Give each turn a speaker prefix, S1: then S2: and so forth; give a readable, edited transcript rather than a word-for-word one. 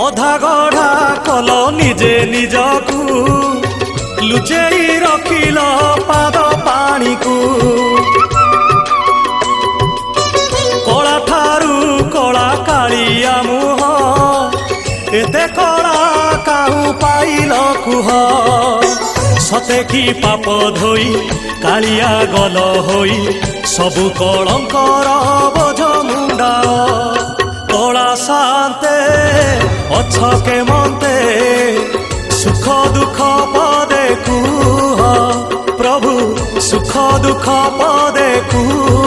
S1: ଅଧା ଗଢ଼ା କଲ ନିଜେ ନିଜକୁ ଲୁଚେଇ ରଖିଲ ପାଦ ପାଣିକୁ। କଳା ଠାରୁ କଳା କାଳିଆ ମୁହଁ ଏତେ କଳା କାହୁଁ ପାଇଲ କୁହ। ସତେ କି ପାପ ଧୋଇ କାଳିଆ ଗଲ ହୋଇ ସବୁ କଳଙ୍କର ବୋଝ ମୁଣ୍ଡାଅ। କଳା ଶାନ୍ତେ ଅଛ କେମନ୍ତେ ସୁଖ ଦୁଃଖ ପଦେ କୁହ। ପ୍ରଭୁ ସୁଖ ଦୁଃଖ ପଦେ କୁହ।